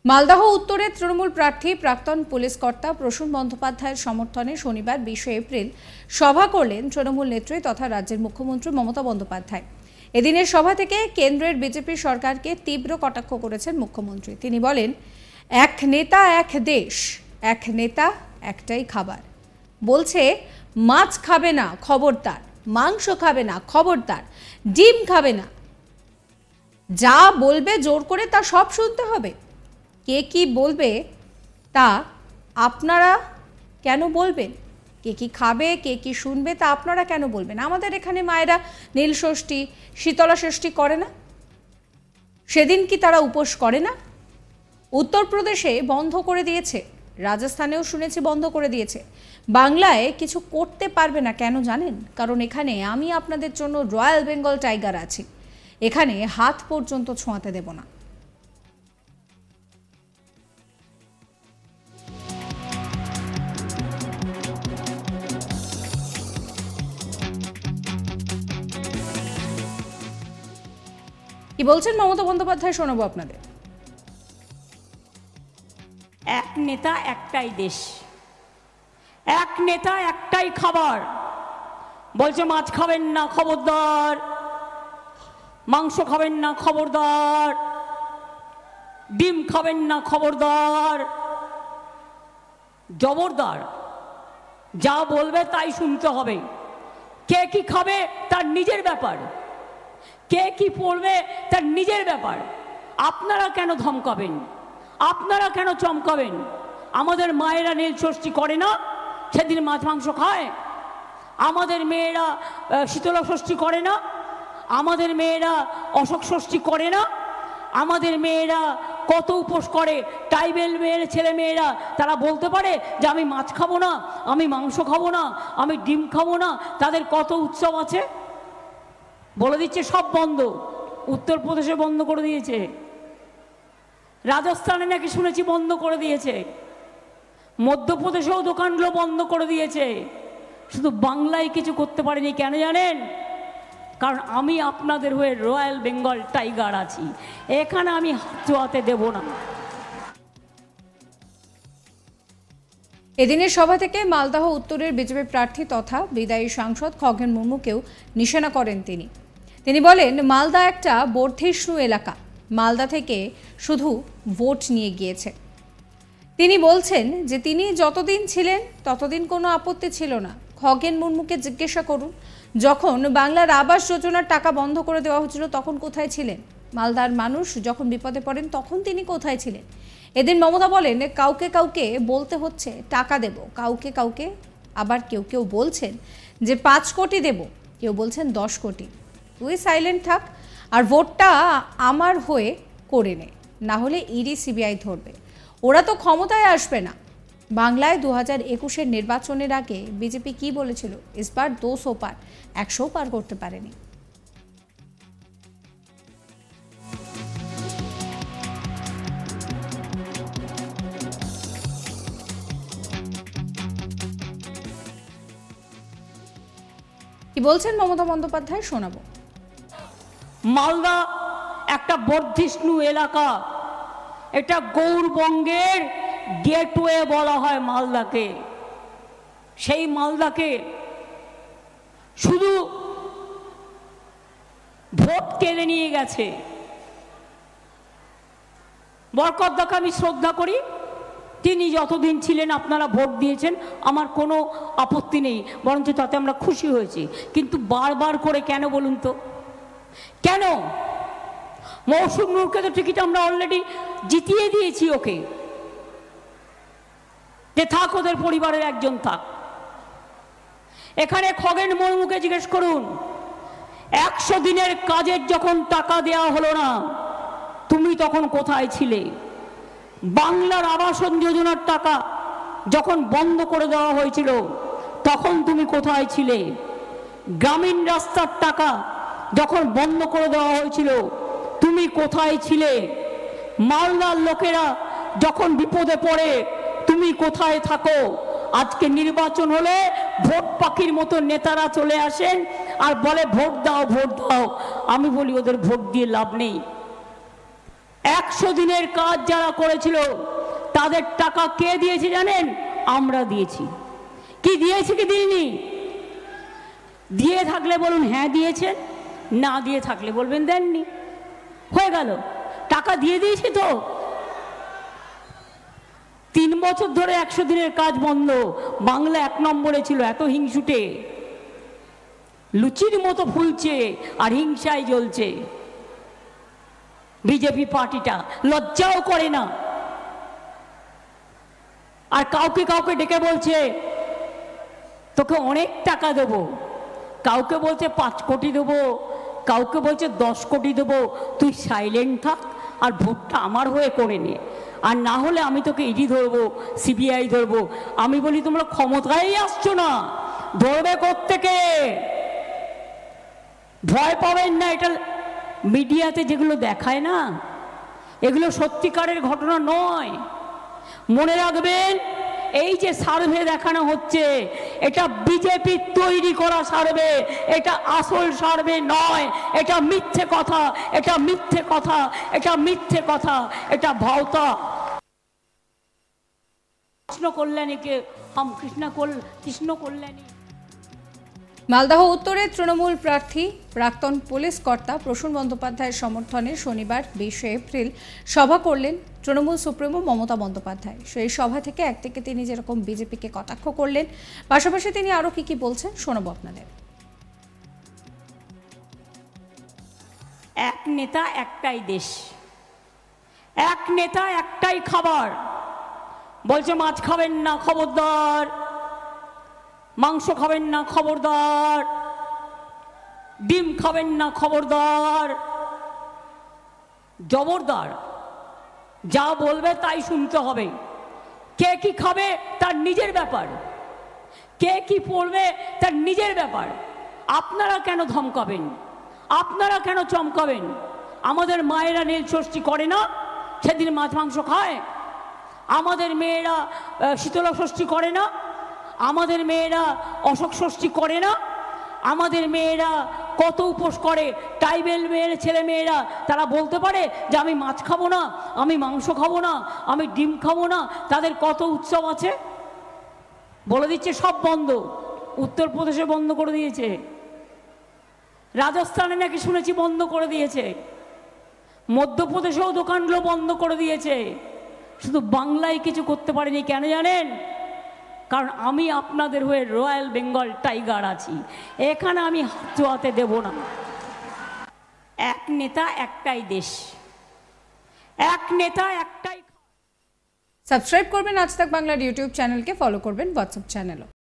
মালদহ উত্তরে তৃণমূল প্রার্থী প্রাক্তন পুলিশ কর্তা প্রসূন বন্দ্যোপাধ্যায়ের সমর্থনে শনিবার 20 এপ্রিল সভা করলেন তৃণমূল নেত্রী তথা রাজ্যের মুখ্যমন্ত্রী মমতা বন্দ্যোপাধ্যায়। এদিনের সভা থেকে কেন্দ্রের বিজেপি সরকারকে তীব্র কটাক্ষ করেছেন মুখ্যমন্ত্রী। তিনি বলেন, এক নেতা এক দেশ, এক নেতা একটাই খাবার। বলছে মাছ খাবে না খবরদার, মাংস খাবে না খবরদার, ডিম খাবে না। যা বলবে জোর করে তা সব শুনতে হবে। কে কি বলবে তা আপনারা কেন বলবেন? কে কি খাবে, কে কি শুনবে তা আপনারা কেন বলবেন? আমাদের এখানে মায়েরা নীল ষষ্ঠী, শীতলা ষষ্ঠী করে না? সেদিন কি তারা উপোস করে না? উত্তরপ্রদেশে বন্ধ করে দিয়েছে, রাজস্থানেও শুনেছি বন্ধ করে দিয়েছে। বাংলায় কিছু করতে পারবে না, কেন জানেন? কারণ এখানে আমি আপনাদের জন্য রয়্যাল বেঙ্গল টাইগার আছি। এখানে হাত পর্যন্ত ছোঁয়াতে দেব না। কি বলছেন মমতা বন্দ্যোপাধ্যায়, শোনাবো আপনাদের। এক নেতা একটাই দেশ, এক নেতা একটাই খাবার। বলছে মাছ খাবেন না খবরদার, মাংস খাবেন না খবরদার, ডিম খাবেন না খবরদার। জবরদার, যা বলবে তাই শুনতে হবে। কে কি খাবে তার নিজের ব্যাপার, কে কি পড়বে তার নিজের ব্যাপার। আপনারা কেন ধমকাবেন? আপনারা কেন চমকাবেন? আমাদের মায়েরা নীল ষষ্ঠী করে না, সেদিন মাছ মাংস খায়। আমাদের মেয়েরা শীতলা ষষ্ঠী করে না, আমাদের মেয়েরা অশোক ষষ্ঠী করে না, আমাদের মেয়েরা কত উপোস করে। ট্রাইবেল মেয়ের ছেলে মেয়েরা তারা বলতে পারে যে আমি মাছ খাবো না, আমি মাংস খাবো না, আমি ডিম খাবো না। তাদের কত উৎসব আছে। বলে দিচ্ছে সব বন্ধ। উত্তরপ্রদেশে বন্ধ করে দিয়েছে, রাজস্থানে নাকি শুনেছি বন্ধ করে দিয়েছে, মধ্যপ্রদেশেও দোকানগুলো বন্ধ করে দিয়েছে। শুধু বাংলায় কিছু করতে পারেনি, কেন জানেন? কারণ আমি আপনাদের হয়ে রয়্যাল বেঙ্গল টাইগার আছি। এখানে আমি হাত চোয়াতে দেব না। এদিনের সভা থেকে মালদহ উত্তরের বিজেপি প্রার্থী তথা বিদায়ী সাংসদ খগেন মুর্মুকেও নিশানা করেন তিনি। তিনি বলেন, মালদা একটা বর্ধিষ্ণু এলাকা, মালদা থেকে শুধু ভোট নিয়ে গিয়েছে। তিনি বলছেন যে তিনি যতদিন ছিলেন ততদিন কোনো আপত্তি ছিল না। খগেন মুর্মুকে জিজ্ঞাসা করুন, যখন বাংলার আবাস যোজনার টাকা বন্ধ করে দেওয়া হয়েছিল তখন কোথায় ছিলেন? মালদার মানুষ যখন বিপদে পড়েন তখন তিনি কোথায় ছিলেন? এদিন মমতা বলেন, কাউকে কাউকে বলতে হচ্ছে টাকা দেব, কাউকে কাউকে আবার কেউ কেউ বলছেন যে 5 কোটি দেব, কেউ বলছেন 10 কোটি। তুই সাইলেন্ট থাক আর ভোটটা আমার হয়ে করে নে, না হলে ইডি সিবিআই ধরবে। ওরা তো ক্ষমতায় আসবে না। বাংলায় 2021-এর নির্বাচনের আগে বিজেপি কি বলেছিল? ইসবার 200 পার, 100 পার করতে পারেনি। কি বলছেন মমতা বন্দ্যোপাধ্যায়, শোনাবো। মালদা একটা বর্ধিষ্ণু এলাকা, এটা গৌরবঙ্গের গেটওয়ে বলা হয় মালদাকে। সেই মালদাকে শুধু ভোট কেড়ে নিয়ে গেছে। বরকতদাকে আমি শ্রদ্ধা করি, তিনি যতদিন ছিলেন আপনারা ভোট দিয়েছেন, আমার কোনো আপত্তি নেই, বরঞ্চ তাতে আমরা খুশি হয়েছি। কিন্তু বারবার করে কেন বলুন তো, কেন? মৌসুম নূরকে তো টিকিট আমরা অলরেডি জিতিয়ে দিয়েছি ওকে, যে থাক, ওদের পরিবারের একজন থাক। এখানে খগেন মুর্মুকে জিজ্ঞেস করুন, 100 দিনের কাজের যখন টাকা দেওয়া হলো না, তুমি তখন কোথায় ছিলে? বাংলার আবাসন যোজনার টাকা যখন বন্ধ করে দেওয়া হয়েছিল তখন তুমি কোথায় ছিলে? গ্রামীণ রাস্তার টাকা যখন বন্ধ করে দেওয়া হয়েছিল তুমি কোথায় ছিলে? মালদার লোকেরা যখন বিপদে পড়ে তুমি কোথায় থাকো? আজকে নির্বাচন হলে ভোট পাখির মতো নেতারা চলে আসেন আর বলে ভোট দাও ভোট দাও। আমি বলি ওদের ভোট দিয়ে লাভ নেই। 100 দিনের কাজ যারা করেছিল তাদের টাকা কে দিয়েছে জানেন? আমরা দিয়েছি। কি দিয়েছি কি দিইনি? দিয়ে থাকলে বলুন হ্যাঁ দিয়েছেন, না দিয়ে থাকলে বলবেন দেননি। হয়ে গেল, টাকা দিয়ে দিয়েছি তো। 3 বছর ধরে 100 দিনের কাজ বন্ধ। বাংলা 1 নম্বরে ছিল, এত হিংসুটে লুচির মতো ফুলছে আর হিংসায় জ্বলছে। বিজেপি পার্টিটা লজ্জাও করে না, আর কাউকে কাউকে ডেকে বলছে তোকে অনেক টাকা দেবো, কাউকে বলছে 5 কোটি দেবো, কাউকে বলছে 10 কোটি দেবো, তুই সাইলেন্ট থাক আর ভোটটা আমার হয়ে করে নে, আর না হলে আমি তোকে ইডি ধরবো, সিবিআই ধরবো। আমি বলি তোমরা ক্ষমতায় আসছো না, ধরবে কোত্থেকে? ভয় পাবেন না। এটা মিডিয়াতে যেগুলো দেখায় না, এগুলো সত্যিকারের ঘটনা নয়। মনে রাখবেন, এই যে সার্ভে দেখানো হচ্ছে এটা বিজেপি তৈরি করা সার্ভে, এটা আসল সার্ভে নয়। এটা মিথ্যে কথা, এটা মিথ্যে কথা, এটা মিথ্যে কথা, এটা ভাওতা। কৃষ্ণ কল্যাণীকে হাম কৃষ্ণ কল্যাণী। মালদহ উত্তরে তৃণমূল প্রার্থী প্রাক্তন পুলিশ কর্তা প্রসূন বন্দ্যোপাধ্যায়ের সমর্থনে শনিবার 20 এপ্রিল সভা করলেন তৃণমূল সুপ্রিমো মমতা বন্দ্যোপাধ্যায়। সেই সভা থেকে একদিকে তিনি যেরকম বিজেপিকে কটাক্ষ করলেন, পাশাপাশি তিনি আরো কি বলছেন শোনাবো আপনাদের। এক নেতা একটাই দেশ, এক নেতা একটাই খাবার। বলছে মাছ খাবেন না খবরদার, মাংস খাবেন না খবরদার, ডিম খাবেন না খবরদার। জবরদার, যা বলবে তাই শুনতে হবে। কে কি খাবে তার নিজের ব্যাপার, কে কি পড়বে তার নিজের ব্যাপার। আপনারা কেন ধমকাবেন? আপনারা কেন চমকাবেন? আমাদের মায়েরা নীল ষষ্ঠী করে না, সেদিন মাছ মাংস খায়। আমাদের মেয়েরা শীতলা ষষ্ঠী করে না, আমাদের মেয়েরা অশোক ষষ্ঠী করে না, আমাদের মেয়েরা কত উপোস করে। ট্রাইবেল মেয়ের ছেলে মেয়েরা তারা বলতে পারে যে আমি মাছ খাবো না, আমি মাংস খাবো না, আমি ডিম খাবো না। তাদের কত উৎসব আছে। বলে দিচ্ছে সব বন্ধ। উত্তরপ্রদেশে বন্ধ করে দিয়েছে, রাজস্থানে নাকি শুনেছি বন্ধ করে দিয়েছে, মধ্যপ্রদেশেও দোকানগুলো বন্ধ করে দিয়েছে। শুধু বাংলায় কিছু করতে পারেনি। কেন জানেন? কারণ আমি আপনাদের হয়ে রয়্যাল বেঙ্গল টাইগার আছি, এখানে আমি হাত চোয়াতে দেব না। এক নেতা একটাই দেশ, এক নেতা একটাই। সাবস্ক্রাইব করবেন আজ তাক বাংলার ইউটিউব চ্যানেলকে, ফলো করবেন হোয়াটসঅ্যাপ চ্যানেলও।